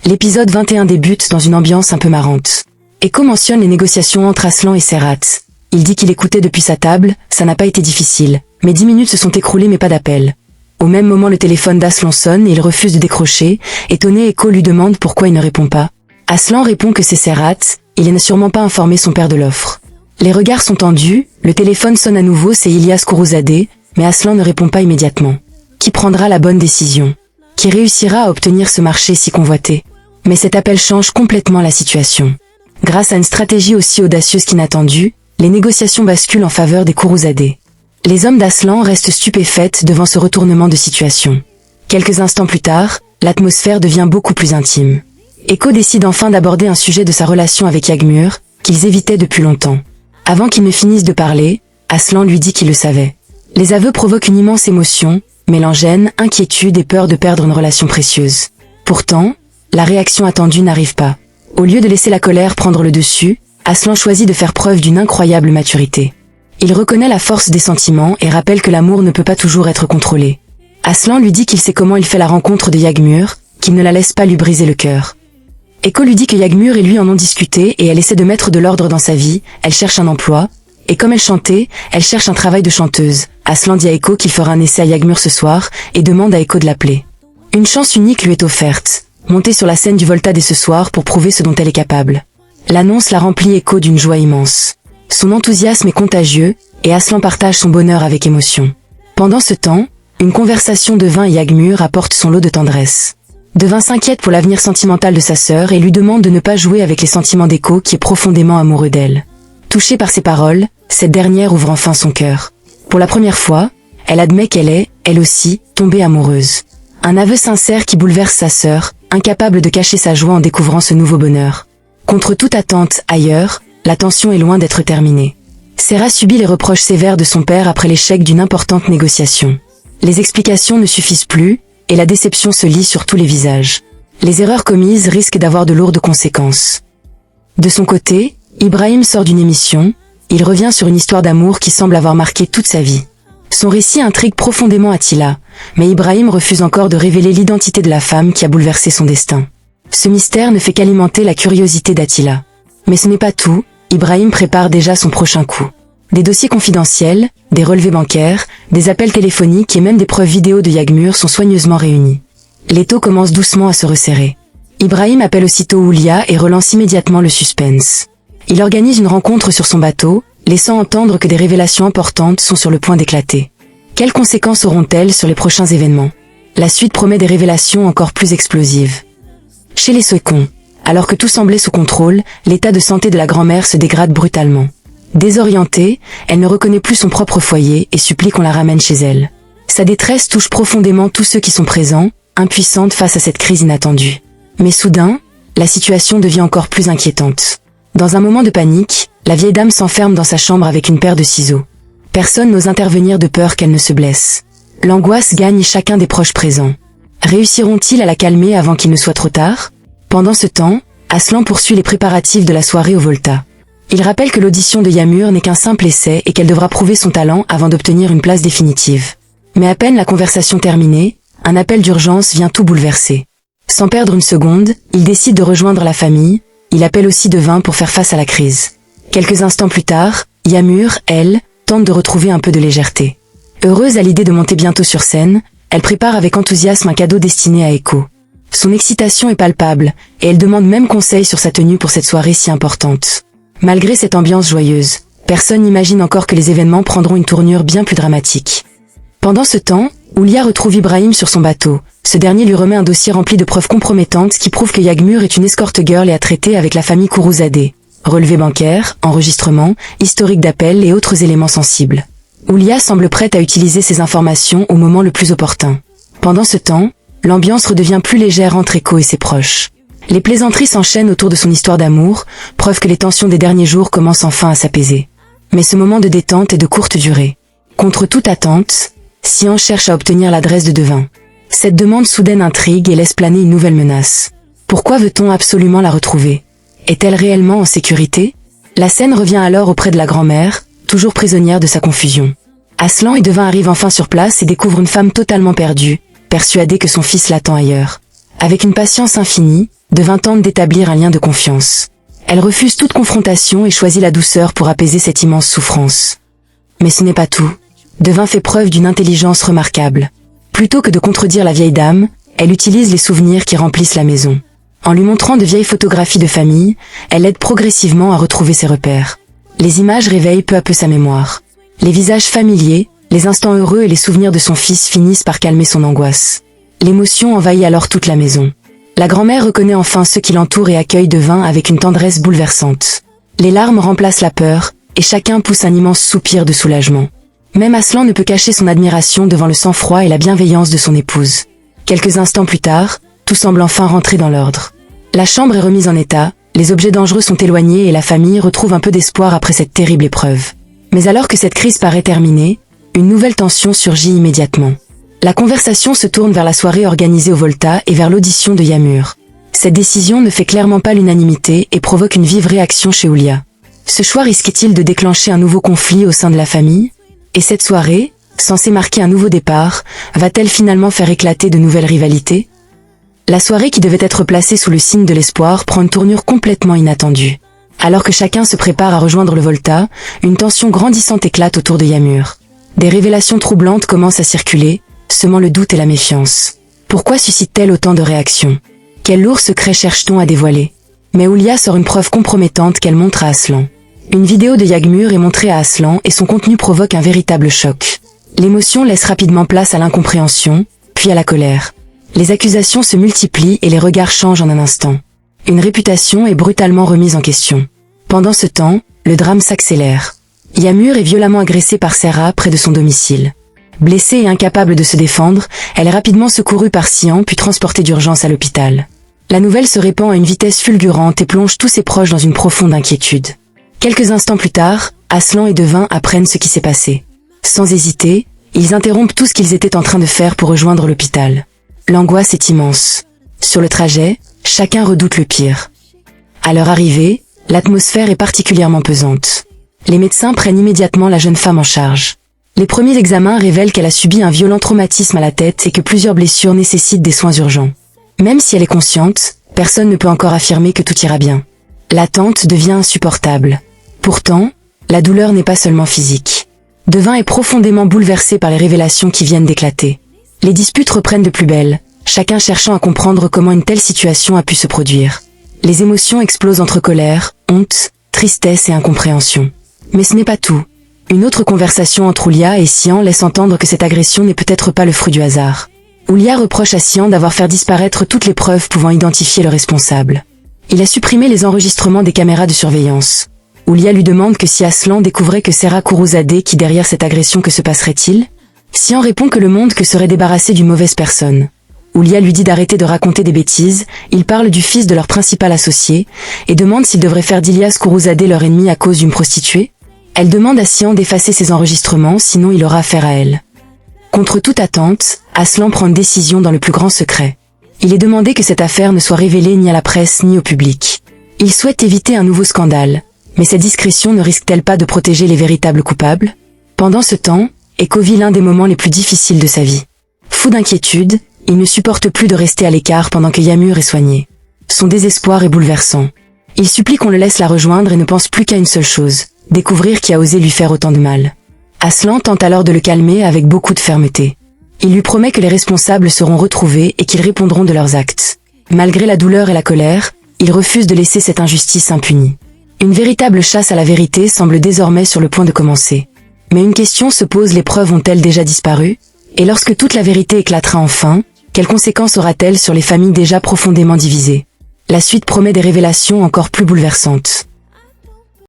L'épisode 21 débute dans une ambiance un peu marrante. Echo mentionne les négociations entre Aslan et Serhat. Il dit qu'il écoutait depuis sa table, ça n'a pas été difficile. Mais 10 minutes se sont écroulées mais pas d'appel. Au même moment le téléphone d'Aslan sonne et il refuse de décrocher. Étonné, Echo lui demande pourquoi il ne répond pas. Aslan répond que c'est Serhat, il n'a sûrement pas informé son père de l'offre. Les regards sont tendus, le téléphone sonne à nouveau, c'est Ilyas Khourouzadeh, mais Aslan ne répond pas immédiatement. Qui prendra la bonne décision? Qui réussira à obtenir ce marché si convoité? Mais cet appel change complètement la situation. Grâce à une stratégie aussi audacieuse qu'inattendue, les négociations basculent en faveur des Khourouzadeh. Les hommes d'Aslan restent stupéfaits devant ce retournement de situation. Quelques instants plus tard, l'atmosphère devient beaucoup plus intime. Echo décide enfin d'aborder un sujet de sa relation avec Yagmur, qu'ils évitaient depuis longtemps. Avant qu'il ne finisse de parler, Aslan lui dit qu'il le savait. Les aveux provoquent une immense émotion, mêlant gêne, inquiétude et peur de perdre une relation précieuse. Pourtant, la réaction attendue n'arrive pas. Au lieu de laisser la colère prendre le dessus, Aslan choisit de faire preuve d'une incroyable maturité. Il reconnaît la force des sentiments et rappelle que l'amour ne peut pas toujours être contrôlé. Aslan lui dit qu'il sait comment il fait la rencontre de Yagmur, qu'il ne la laisse pas lui briser le cœur. Echo lui dit que Yagmur et lui en ont discuté et elle essaie de mettre de l'ordre dans sa vie, elle cherche un emploi, et comme elle chantait, elle cherche un travail de chanteuse. Aslan dit à Echo qu'il fera un essai à Yagmur ce soir et demande à Echo de l'appeler. Une chance unique lui est offerte. Monter sur la scène du Volta dès ce soir pour prouver ce dont elle est capable. L'annonce la remplit Echo d'une joie immense. Son enthousiasme est contagieux, et Aslan partage son bonheur avec émotion. Pendant ce temps, une conversation de Devin et Yagmur apporte son lot de tendresse. Devin s'inquiète pour l'avenir sentimental de sa sœur et lui demande de ne pas jouer avec les sentiments d'Echo qui est profondément amoureux d'elle. Touchée par ces paroles, cette dernière ouvre enfin son cœur. Pour la première fois, elle admet qu'elle est, elle aussi, tombée amoureuse. Un aveu sincère qui bouleverse sa sœur, incapable de cacher sa joie en découvrant ce nouveau bonheur. Contre toute attente, ailleurs, la tension est loin d'être terminée. Serhat subit les reproches sévères de son père après l'échec d'une importante négociation. Les explications ne suffisent plus, et la déception se lit sur tous les visages. Les erreurs commises risquent d'avoir de lourdes conséquences. De son côté, Ibrahim sort d'une émission, il revient sur une histoire d'amour qui semble avoir marqué toute sa vie. Son récit intrigue profondément Attila, mais Ibrahim refuse encore de révéler l'identité de la femme qui a bouleversé son destin. Ce mystère ne fait qu'alimenter la curiosité d'Attila. Mais ce n'est pas tout, Ibrahim prépare déjà son prochain coup. Des dossiers confidentiels, des relevés bancaires, des appels téléphoniques et même des preuves vidéo de Yagmur sont soigneusement réunis. L'étau commence doucement à se resserrer. Ibrahim appelle aussitôt Oulia et relance immédiatement le suspense. Il organise une rencontre sur son bateau, laissant entendre que des révélations importantes sont sur le point d'éclater. Quelles conséquences auront-elles sur les prochains événements? La suite promet des révélations encore plus explosives. Chez les Secons, alors que tout semblait sous contrôle, l'état de santé de la grand-mère se dégrade brutalement. Désorientée, elle ne reconnaît plus son propre foyer et supplie qu'on la ramène chez elle. Sa détresse touche profondément tous ceux qui sont présents, impuissante face à cette crise inattendue. Mais soudain, la situation devient encore plus inquiétante. Dans un moment de panique, la vieille dame s'enferme dans sa chambre avec une paire de ciseaux. Personne n'ose intervenir de peur qu'elle ne se blesse. L'angoisse gagne chacun des proches présents. Réussiront-ils à la calmer avant qu'il ne soit trop tard? Pendant ce temps, Aslan poursuit les préparatifs de la soirée au Volta. Il rappelle que l'audition de Yagmur n'est qu'un simple essai et qu'elle devra prouver son talent avant d'obtenir une place définitive. Mais à peine la conversation terminée, un appel d'urgence vient tout bouleverser. Sans perdre une seconde, il décide de rejoindre la famille, il appelle aussi Devin pour faire face à la crise. Quelques instants plus tard, Yagmur, elle, tente de retrouver un peu de légèreté. Heureuse à l'idée de monter bientôt sur scène, elle prépare avec enthousiasme un cadeau destiné à Echo. Son excitation est palpable, et elle demande même conseil sur sa tenue pour cette soirée si importante. Malgré cette ambiance joyeuse, personne n'imagine encore que les événements prendront une tournure bien plus dramatique. Pendant ce temps, Oulia retrouve Ibrahim sur son bateau. Ce dernier lui remet un dossier rempli de preuves compromettantes qui prouvent que Yagmur est une escort girl et a traité avec la famille Khourouzadeh. Relevés bancaires, enregistrements, historique d'appels et autres éléments sensibles. Oulia semble prête à utiliser ces informations au moment le plus opportun. Pendant ce temps, l'ambiance redevient plus légère entre Echo et ses proches. Les plaisanteries s'enchaînent autour de son histoire d'amour, preuve que les tensions des derniers jours commencent enfin à s'apaiser. Mais ce moment de détente est de courte durée. Contre toute attente, Sian cherche à obtenir l'adresse de Devin. Cette demande soudaine intrigue et laisse planer une nouvelle menace. Pourquoi veut-on absolument la retrouver? Est-elle réellement en sécurité? La scène revient alors auprès de la grand-mère, toujours prisonnière de sa confusion. Aslan et Devin arrivent enfin sur place et découvrent une femme totalement perdue, persuadée que son fils l'attend ailleurs. Avec une patience infinie, Devin tente d'établir un lien de confiance. Elle refuse toute confrontation et choisit la douceur pour apaiser cette immense souffrance. Mais ce n'est pas tout. Devin fait preuve d'une intelligence remarquable. Plutôt que de contredire la vieille dame, elle utilise les souvenirs qui remplissent la maison. En lui montrant de vieilles photographies de famille, elle l'aide progressivement à retrouver ses repères. Les images réveillent peu à peu sa mémoire. Les visages familiers, les instants heureux et les souvenirs de son fils finissent par calmer son angoisse. L'émotion envahit alors toute la maison. La grand-mère reconnaît enfin ceux qui l'entourent et accueille Devin avec une tendresse bouleversante. Les larmes remplacent la peur, et chacun pousse un immense soupir de soulagement. Même Aslan ne peut cacher son admiration devant le sang-froid et la bienveillance de son épouse. Quelques instants plus tard, tout semble enfin rentrer dans l'ordre. La chambre est remise en état, les objets dangereux sont éloignés et la famille retrouve un peu d'espoir après cette terrible épreuve. Mais alors que cette crise paraît terminée, une nouvelle tension surgit immédiatement. La conversation se tourne vers la soirée organisée au Volta et vers l'audition de Yamur. Cette décision ne fait clairement pas l'unanimité et provoque une vive réaction chez Oulia. Ce choix risque-t-il de déclencher un nouveau conflit au sein de la famille? Et cette soirée, censée marquer un nouveau départ, va-t-elle finalement faire éclater de nouvelles rivalités? La soirée qui devait être placée sous le signe de l'espoir prend une tournure complètement inattendue. Alors que chacun se prépare à rejoindre le Volta, une tension grandissante éclate autour de Yamur. Des révélations troublantes commencent à circuler, semant le doute et la méfiance. Pourquoi suscite-t-elle autant de réactions? Quel lourd secret cherche-t-on à dévoiler? Mais Oulia sort une preuve compromettante qu'elle montre à Aslan. Une vidéo de Yagmur est montrée à Aslan et son contenu provoque un véritable choc. L'émotion laisse rapidement place à l'incompréhension, puis à la colère. Les accusations se multiplient et les regards changent en un instant. Une réputation est brutalement remise en question. Pendant ce temps, le drame s'accélère. Yamur est violemment agressée par Serra près de son domicile. Blessée et incapable de se défendre, elle est rapidement secourue par Sian puis transportée d'urgence à l'hôpital. La nouvelle se répand à une vitesse fulgurante et plonge tous ses proches dans une profonde inquiétude. Quelques instants plus tard, Aslan et Devin apprennent ce qui s'est passé. Sans hésiter, ils interrompent tout ce qu'ils étaient en train de faire pour rejoindre l'hôpital. L'angoisse est immense. Sur le trajet, chacun redoute le pire. À leur arrivée, l'atmosphère est particulièrement pesante. Les médecins prennent immédiatement la jeune femme en charge. Les premiers examens révèlent qu'elle a subi un violent traumatisme à la tête et que plusieurs blessures nécessitent des soins urgents. Même si elle est consciente, personne ne peut encore affirmer que tout ira bien. L'attente devient insupportable. Pourtant, la douleur n'est pas seulement physique. Devin est profondément bouleversé par les révélations qui viennent d'éclater. Les disputes reprennent de plus belle, chacun cherchant à comprendre comment une telle situation a pu se produire. Les émotions explosent entre colère, honte, tristesse et incompréhension. Mais ce n'est pas tout. Une autre conversation entre Oulia et Sian laisse entendre que cette agression n'est peut-être pas le fruit du hasard. Oulia reproche à Sian d'avoir fait disparaître toutes les preuves pouvant identifier le responsable. Il a supprimé les enregistrements des caméras de surveillance. Oulia lui demande que si Aslan découvrait que Serra Kourouzadeh qui derrière cette agression, que se passerait-il? Sian répond que le monde que serait débarrassé d'une mauvaise personne. Oulia lui dit d'arrêter de raconter des bêtises, il parle du fils de leur principal associé, et demande s'il devrait faire d'Ilyas Kourouzadeh leur ennemi à cause d'une prostituée. Elle demande à Sian d'effacer ses enregistrements, sinon il aura affaire à elle. Contre toute attente, Aslan prend une décision dans le plus grand secret. Il est demandé que cette affaire ne soit révélée ni à la presse ni au public. Il souhaite éviter un nouveau scandale, mais cette discrétion ne risque-t-elle pas de protéger les véritables coupables? Pendant ce temps, Eko vit l'un des moments les plus difficiles de sa vie. Fou d'inquiétude, il ne supporte plus de rester à l'écart pendant que Yamur est soigné. Son désespoir est bouleversant. Il supplie qu'on le laisse la rejoindre et ne pense plus qu'à une seule chose, découvrir qui a osé lui faire autant de mal. Aslan tente alors de le calmer avec beaucoup de fermeté. Il lui promet que les responsables seront retrouvés et qu'ils répondront de leurs actes. Malgré la douleur et la colère, il refuse de laisser cette injustice impunie. Une véritable chasse à la vérité semble désormais sur le point de commencer. Mais une question se pose, les preuves ont-elles déjà disparu? Et lorsque toute la vérité éclatera enfin, quelles conséquences aura-t-elle sur les familles déjà profondément divisées? La suite promet des révélations encore plus bouleversantes.